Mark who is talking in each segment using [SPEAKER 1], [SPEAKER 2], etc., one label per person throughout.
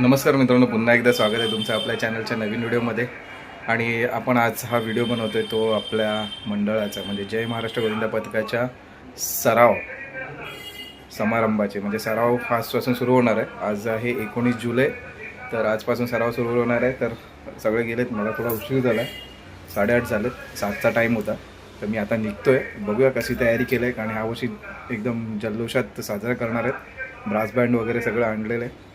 [SPEAKER 1] नमस्कार मित्रांनो, पुन्हा एकदा स्वागत आहे तुमचं आपल्या चॅनलच्या नवीन व्हिडिओमध्ये. आणि आपण आज हा व्हिडिओ बनवतोय तो आपल्या मंडळाचा म्हणजे जय महाराष्ट्र गोविंदा पथकाच्या सराव समारंभाचे म्हणजे सराव आजपासून सुरू होणार आहे. आज आहे 19 जुलै, तर आजपासून सराव सुरू होणार आहे. तर सगळे गेलेत, मला थोडा उशीर झाला आहे, 8:30 झालेत, 7चा टाईम होता. तर मी आता निघतो आहे, बघूया कशी तयारी केली आहे. कारण ह्या वर्षी एकदम जल्लोषात साजरा करणार आहेत, ब्रास बँड वगैरे सगळं आणलेलं आहे.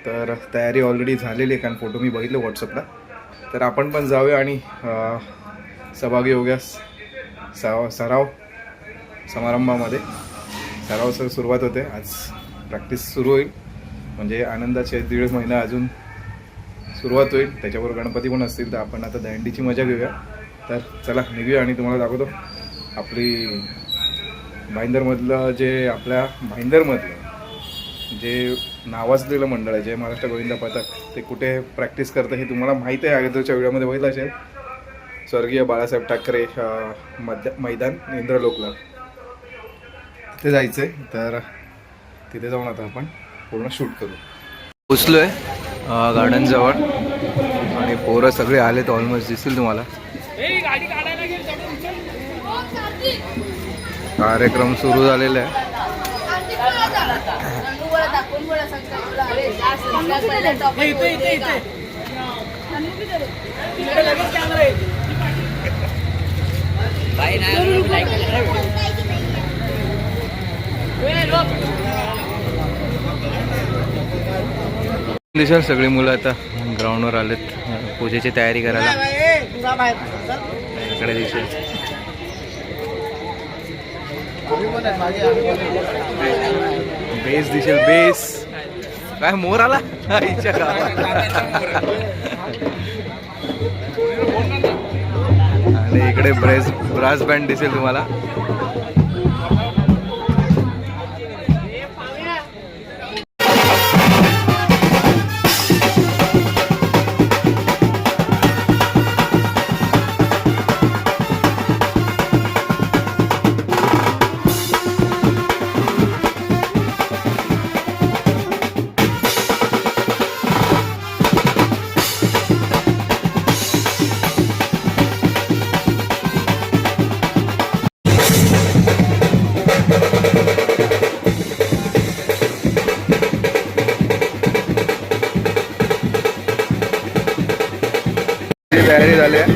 [SPEAKER 1] तर तयारी ऑलरेडी झालेली आहे, कारण फोटो मी बघितले व्हॉट्सअपला. तर आपण पण जाऊया आणि सहभागी होऊया सराव समारंभामध्ये. सराव सुरुवात होते, आज प्रॅक्टिस सुरू होईल. म्हणजे आनंदाचे 1.5 महिना अजून सुरुवात होईल. त्याच्याबरोबर गणपती पण असतील, तर आपण आता दंडीची मजा घेऊया. तर चला निघूया आणि तुम्हाला दाखवतो आपली भाईंदरमधलं जे नावाजलेलं मंडळ आहे जय महाराष्ट्र गोविंदा पथक, ते कुठे प्रॅक्टिस करतं हे तुम्हाला माहीत आहे. अगोदरच्या व्हिडिओमध्ये बघितलं असेल. स्वर्गीय बाळासाहेब ठाकरे मैदान इंद्रलोकला, तिथे जायचं आहे. तर तिथे जाऊन आता आपण पूर्ण शूट करू. पोचलो आहे गार्डनजवळ आणि पोरं सगळे आलेत, ऑलमोस्ट दिसतील तुम्हाला. कार्यक्रम सुरू झालेला आहे. दिसेल सगळी मुलं आता ग्राउंडवर आलेत पूजेची तयारी करायला. इकडे दिसेल बेस दिसेल, बेस काय मोर आला आईच्या गावात. आणि इकडे ब्रास बँड दिसेल तुम्हाला. तयारी झाली आहे.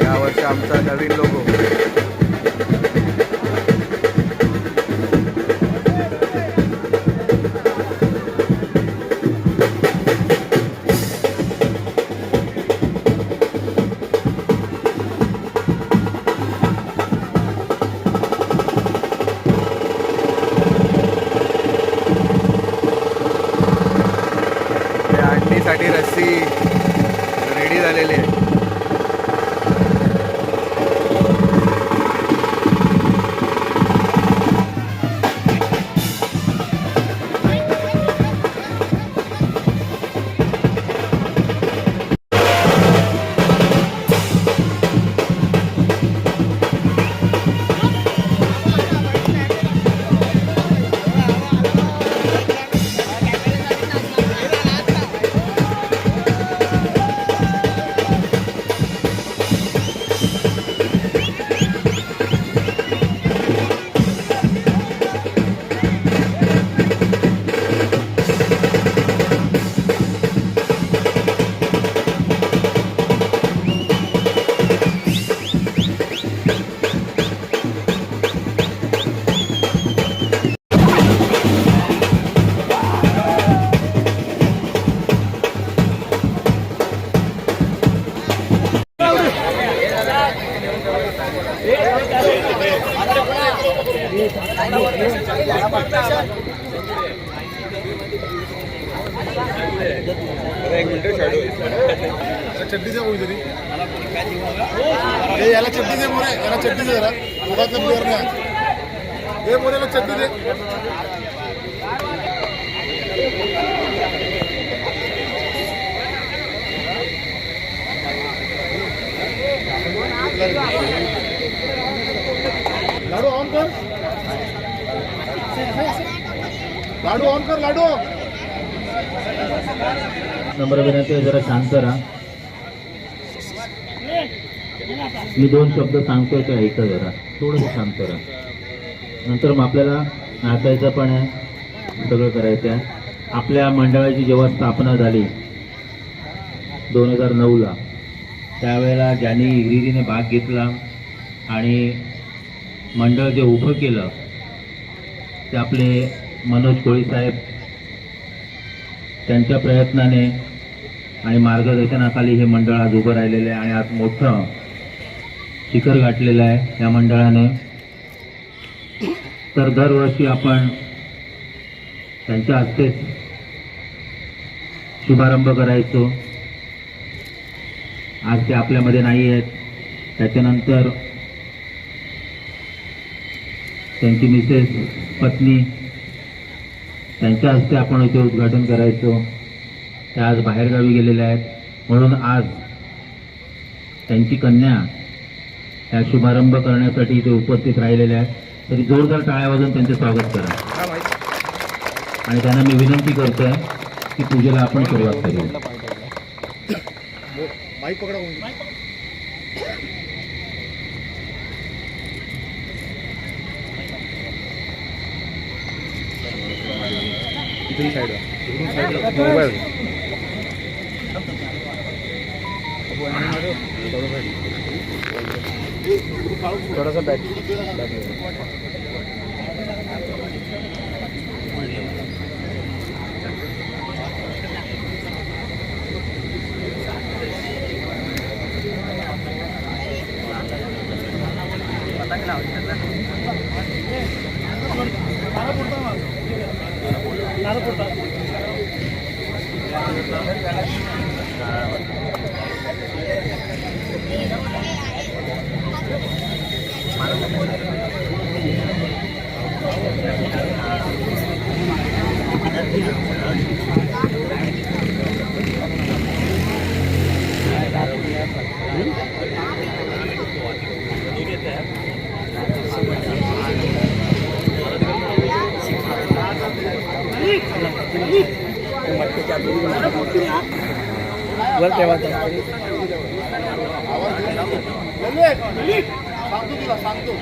[SPEAKER 1] यावर्षी आमचा नवीन लोगो. आणणीसाठी रस्सी रेडी झालेली आहे. चड्डी से कोई तरी याला चड्डी से मोरे, याला चड्डी से जरा उगाच वर ना हे मोरेला चड्डी दे. लाडू ऑन कर, लाडू ऑन कर, लाडू
[SPEAKER 2] नंबर विनंती आहे, जरा शांत राहा. मी 2 शब्द सांगतोय ते ऐका जरा, थोडंसं शांत राहा. नंतर मग आपल्याला नाचायचं पण आहे, सगळं करायचं आहे. आपल्या मंडळाची जेव्हा स्थापना झाली 2009ला, त्यावेळेला ज्यांनी हिरिरीने भाग घेतला आणि मंडळ जे उभं केलं ते आपले मनोज कोळी साहेब. त्यांच्या प्रयत्नाने आणि मार्गदर्शनाखाली हे मंडळ आज उभं राहिलेलं आहे आणि आज मोठं शिखर गाठलेलं आहे या मंडळाने. तर दरवर्षी आपण त्यांच्या हस्ते शुभारंभ करायचो. आज ते आपल्यामध्ये नाही आहेत. त्याच्यानंतर त्यांची मिसेस पत्नी त्यांच्या हस्ते आपण इथे उद्घाटन करायचो. ते आज बाहेरगावी गेलेले आहेत, म्हणून आज त्यांची कन्या या शुभारंभ करण्यासाठी इथे उपस्थित राहिलेले आहेत. तरी जोरदार टाळ्या वाजवून त्यांचे स्वागत करा. आणि त्यांना मी विनंती करतोय की पूजेला आपण सुरुवात करूया.
[SPEAKER 1] थोडासा बॅक वर ठेवा. सांगतो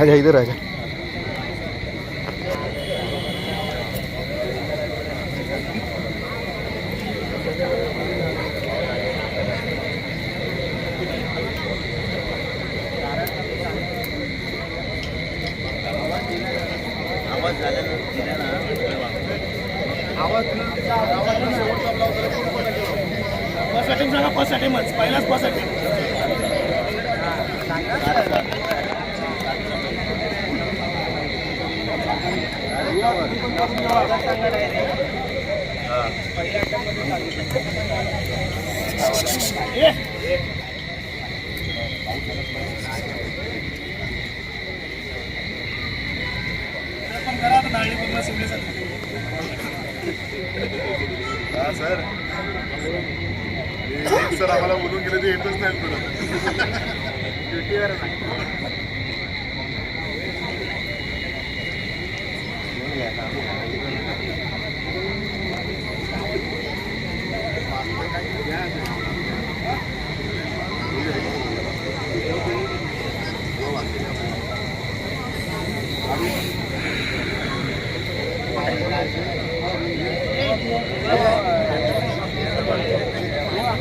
[SPEAKER 1] आजा इधर आजा. पहिलाच
[SPEAKER 3] हा सर सर आम्हाला बोलून गेले ते येतच नाही परत ड्युटीवर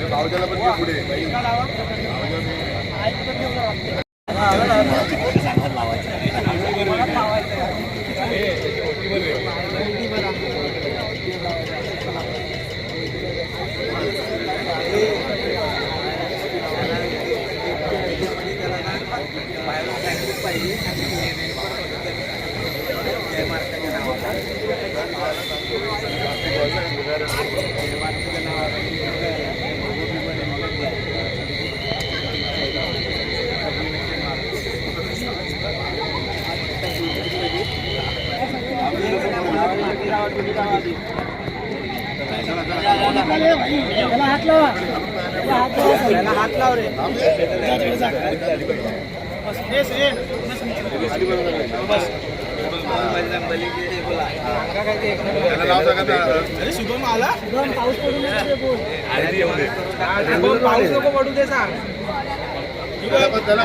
[SPEAKER 3] भावजाला पण घे पुढे शुभम आला पाऊस पडू दे सांग त्याला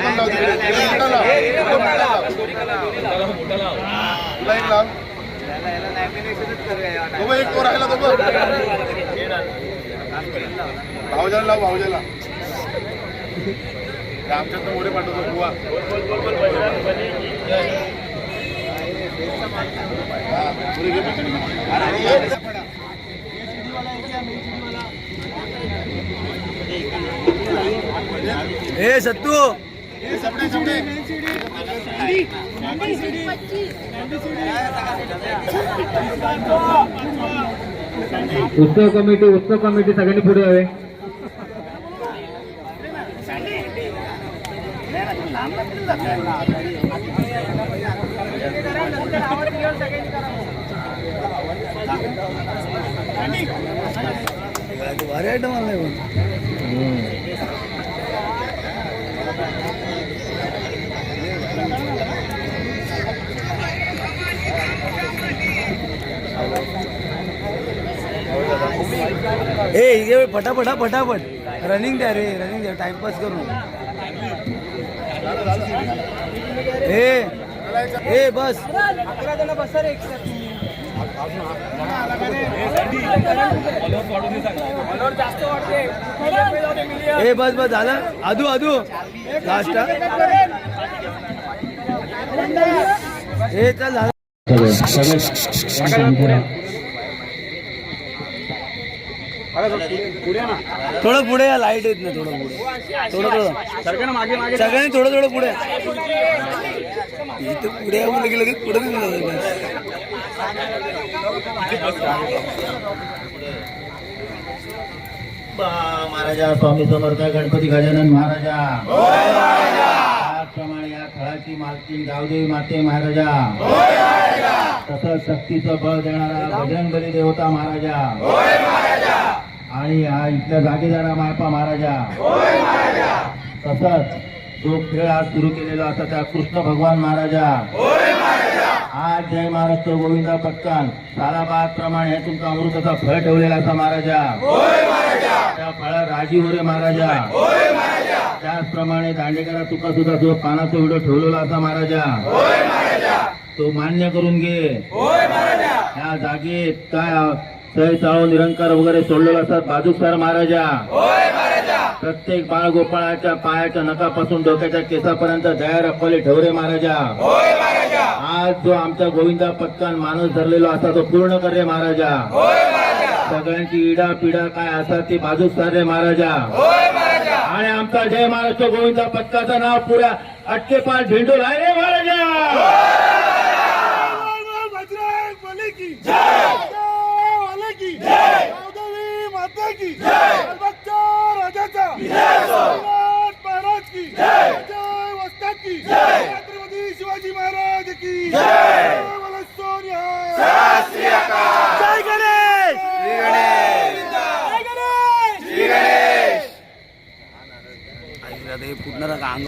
[SPEAKER 3] पण एक तो राहिला तो भावजाला लाव भावजाला आमच्यात तर मोठे पाठवतो बुवा
[SPEAKER 4] ए सत्तू
[SPEAKER 2] उत्सव कमिटी सगळ्यांनी पुढे यावे.
[SPEAKER 4] भारी आयटम आलाय ए फटाफट रनिंग द्या रे रनिंग द्या टाइमपास करू ए बस 11 जण बसा रे ए बस झालं आदू लास्ट ए चल झालं थोडं पुढे या लाईट येत नाही थोडं सगळ्यांनी थोडं पुढे इथं पुढे यावं गेलं पुढे
[SPEAKER 2] महाराजा स्वामी समर्थ गणपती गजानन महाराजा त्याचप्रमाणे या खेळाची मालकीन गावदेवी माते महाराजा तसंच शक्तीचं बळ देणारा बजरंगबली देवता महाराजा आणि हा इथल्या जागेदारा मायपा महाराजा तसंच जो खेळ आज सुरू केलेला होता त्या कृष्ण भगवान महाराजा आज जय महाराष्ट्र गोविंदा पटकन सालाबाद प्रमाणे हे तुमचा अमृताचा फळ ठेवलेला असा महाराजा त्या फळात राजी हो रे महाराजा त्याचप्रमाणे दांडेकरा तुका सुद्धा जो पानाचा व्हिडिओ ठेवलेला असा महाराजा तो मान्य करून घे या जागेत काय सय चाळू निरंकार वगैरे सोडलेला असतात बाजूसार महाराजा प्रत्येक बाळ गोपाळाच्या पायाच्या नखापासून डोक्याच्या केसापर्यंत दया रखवाले ठेवरे महाराजा आज जो आमच्या गोविंदा पटकन माणूस धरलेला असा तो पूर्ण कर रे महाराजा सगळ्यांची इडा पिडा काय असा ती बाजूस सार रे महाराजा आणि आमचा जय महाराष्ट्र गोविंदा पटकाचं नाव पुऱ्या अटकेपार झेंडू आहे रे महाराजा
[SPEAKER 4] हे पूर्ण अंग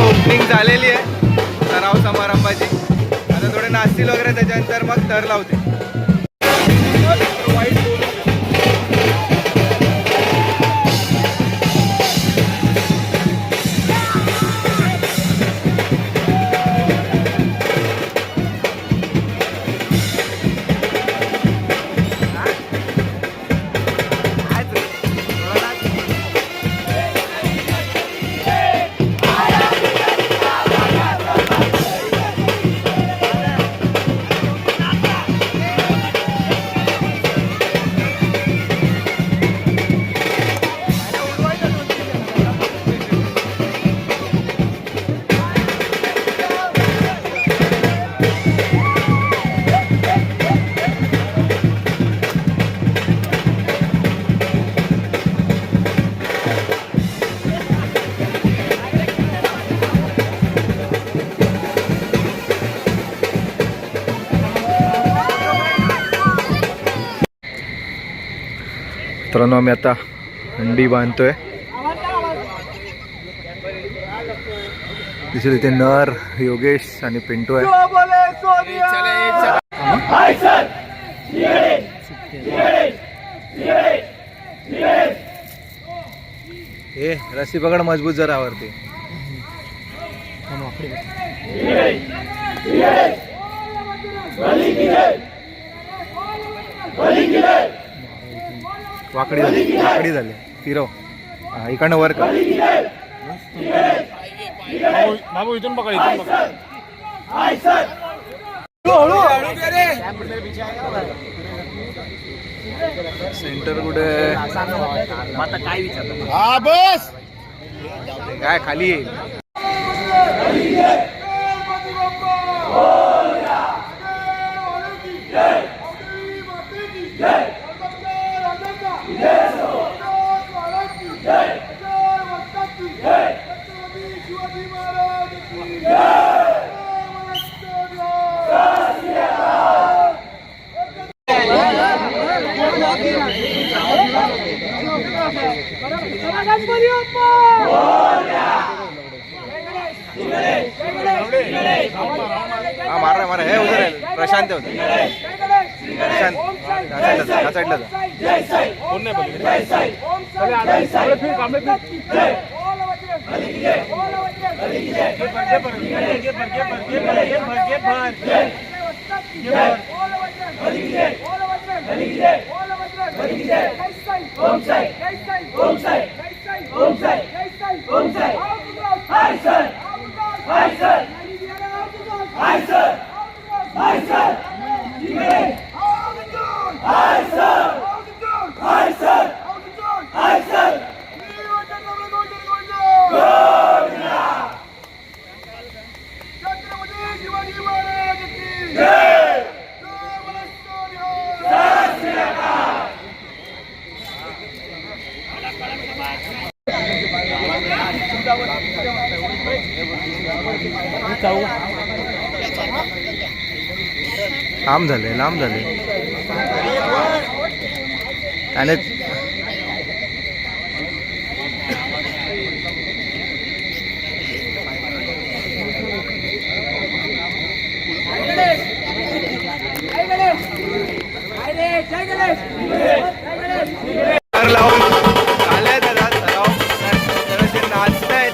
[SPEAKER 1] ओपनिंग झालेली आहे सराव समारंभाची. आता थोडे नाचतील वगैरे, त्याच्यानंतर मग तर लावते. मित्रांनो, आम्ही आता हंडी बांधतोय. दिसेल इथे नर, योगेश आणि पिंटू आहे. ए रस्सी पकड मजबूत जरा वरती. वाकडी झाली फिरव. हा, इकडनं वर का
[SPEAKER 3] बाबू इथून पकड, इथून पकड.
[SPEAKER 1] सेंटर कुठे?
[SPEAKER 4] काय विचारतो
[SPEAKER 3] हा बस.
[SPEAKER 1] काय खाली येईल. हाँ मार रहा है उधर है प्रशांत है उधर प्रशांत हाँ साइडला जा कोण नाही बोलले फिर कांबळे फिर
[SPEAKER 3] छत्रपती शिवाजी महाराज की जय
[SPEAKER 1] लांब झाले आणि लावून आले दादा सराव तर ते नाचतायत.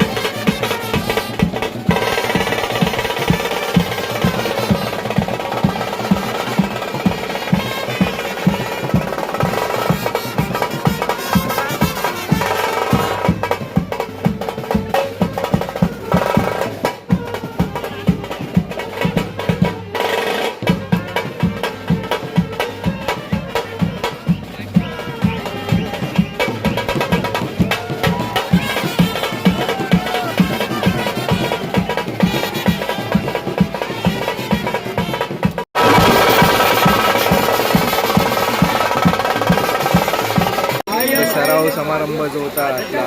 [SPEAKER 1] सराव समारंभ जो होता आपला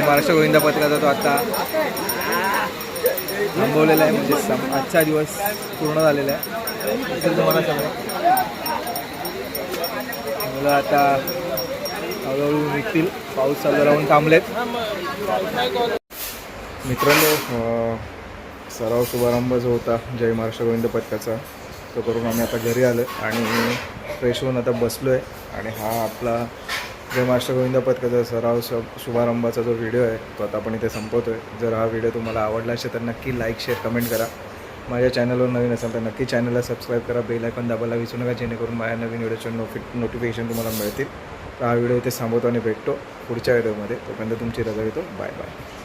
[SPEAKER 1] महाराष्ट्र गोविंदा पथकाचा तो आता थांबवलेला आहे. म्हणजे आजचा दिवस पूर्ण झालेला आहे. दिसेल तुम्हाला सगळं मुलं आता हळूहळू निघतील. पाऊस चालू राहून थांबलेत. मित्रांनो सराव शुभारंभ जो होता जय महाराष्ट्र गोविंद पथकाचा तो करून आम्ही आता घरी आलो आणि फ्रेश होऊन आता बसलो आहे. आणि हा आपला जय महाराष्ट्र गोविंद पथकाचा सराव शुभारंभाचा जो व्हिडिओ आहे तो आता आपण इथे संपवतो आहे. जर हा व्हिडिओ तुम्हाला आवडला असेल तर नक्की लाईक शेअर कमेंट करा. माझ्या चॅनलवर नवीन असेल तर नक्की चॅनलला सबस्क्राईब करा. बेल आयकॉन दाबायला विसरू नका जेणेकरून माझ्या नवीन व्हिडिओचे नोटिफिकेशन तुम्हाला मिळतील. तर हा व्हिडिओ इथे थांबवतो आणि भेटतो पुढच्या व्हिडिओमध्ये. तोपर्यंत तुमची रजा घेतो. Bye bye.